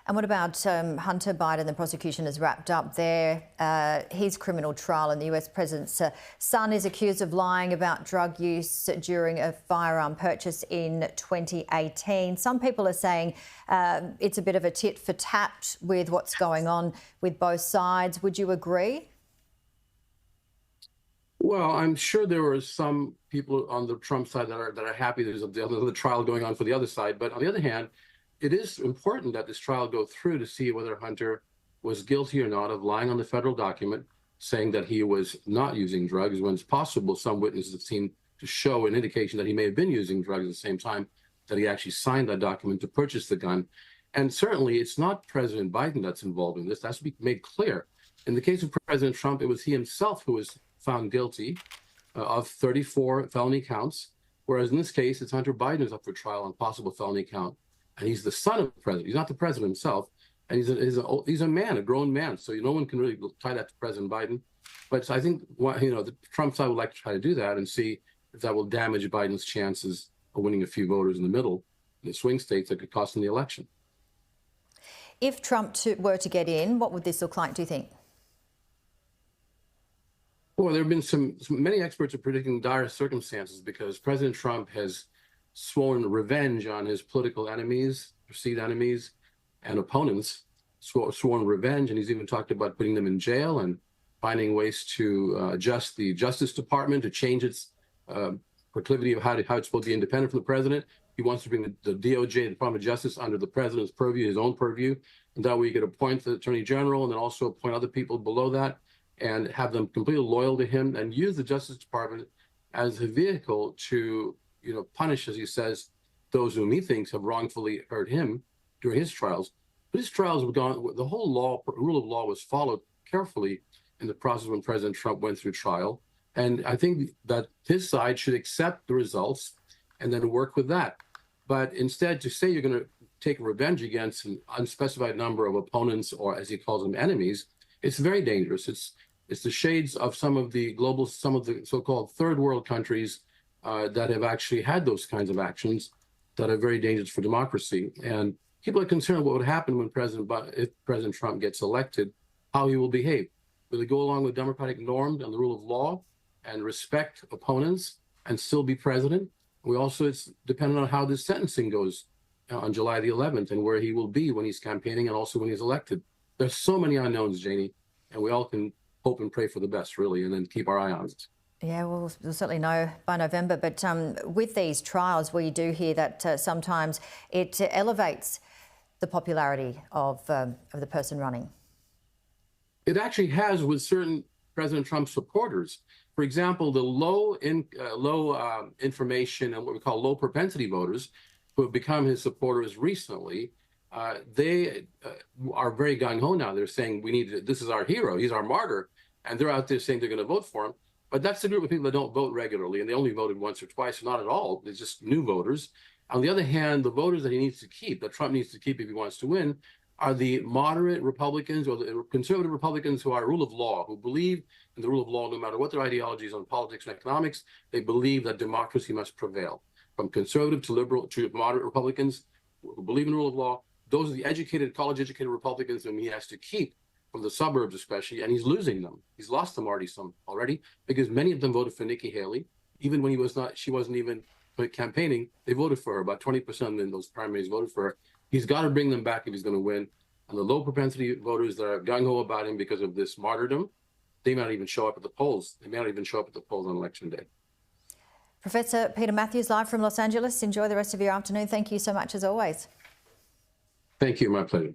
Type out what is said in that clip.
And what about Hunter Biden? The prosecution has wrapped up his criminal trial, and the US president's son is accused of lying about drug use during a firearm purchase in 2018. Some people are saying it's a bit of a tit for tat with what's going on with both sides. Would you agree? Well, I'm sure there were some people on the Trump side that are happy there's another trial going on for the other side. But on the other hand, it is important that this trial go through to see whether Hunter was guilty or not of lying on the federal document, saying that he was not using drugs, when it's possible some witnesses have seen to show an indication that he may have been using drugs at the same time that he actually signed that document to purchase the gun. And certainly it's not President Biden that's involved in this. That's to be made clear. In the case of President Trump, it was he himself who was found guilty of 34 felony counts, whereas in this case, it's Hunter Biden who's up for trial on possible felony count. And he's the son of the president. He's not the president himself. And he's a man, a grown man. So no one can really tie that to President Biden. But I think the Trump side would like to try to do that and see if that will damage Biden's chances of winning a few voters in the middle, in the swing states that could cost him the election. If Trump were to get in, what would this look like, do you think? Well, there have been many experts are predicting dire circumstances because President Trump has sworn revenge on his political enemies, perceived enemies, and opponents, sworn revenge, and he's even talked about putting them in jail and finding ways to adjust the Justice Department to change its proclivity of how it's supposed to be independent from the president. He wants to bring the DOJ, the Department of Justice, under the president's purview, his own purview, and that way he could appoint the Attorney General and then also appoint other people below that, and have them completely loyal to him, and use the Justice Department as a vehicle to, punish, as he says, those whom he thinks have wrongfully hurt him during his trials. But his trials were gone. The whole rule of law was followed carefully in the process when President Trump went through trial. And I think that his side should accept the results and then work with that. But instead, to say you're going to take revenge against an unspecified number of opponents, or as he calls them, enemies, it's very dangerous. It's the shades of some of the so-called third world countries that have actually had those kinds of actions that are very dangerous for democracy. And people are concerned what would happen when if President Trump gets elected, how he will behave. Will he go along with democratic norms and the rule of law and respect opponents and still be president? It's dependent on how this sentencing goes on July the 11th and where he will be when he's campaigning and also when he's elected. There's so many unknowns, Janie, and we all can hope and pray for the best, really, and then keep our eye on it. Yeah, we'll certainly know by November. But with these trials, we do hear that sometimes it elevates the popularity of the person running. It actually has with certain President Trump supporters. For example, the low information and what we call low propensity voters who have become his supporters recently, they are very gung-ho now. They're saying this is our hero, he's our martyr, and they're out there saying they're going to vote for him. But that's the group of people that don't vote regularly, and they only voted once or twice, not at all. They're just new voters. On the other hand, the voters that he needs to keep, that Trump needs to keep if he wants to win, are the moderate Republicans or the conservative Republicans who are rule of law, who believe in the rule of law no matter what their ideologies on politics and economics. They believe that democracy must prevail. From conservative to liberal to moderate Republicans who believe in the rule of law, those are the educated, college-educated Republicans whom he has to keep from the suburbs especially, and he's losing them. He's lost them already because many of them voted for Nikki Haley. Even when she wasn't even campaigning, they voted for her. About 20% in those primaries voted for her. He's got to bring them back if he's going to win. And the low propensity voters that are gung-ho about him because of this martyrdom, they may not even show up at the polls. They may not even show up at the polls on election day. Professor Peter Mathews, live from Los Angeles. Enjoy the rest of your afternoon. Thank you so much as always. Thank you. My pleasure.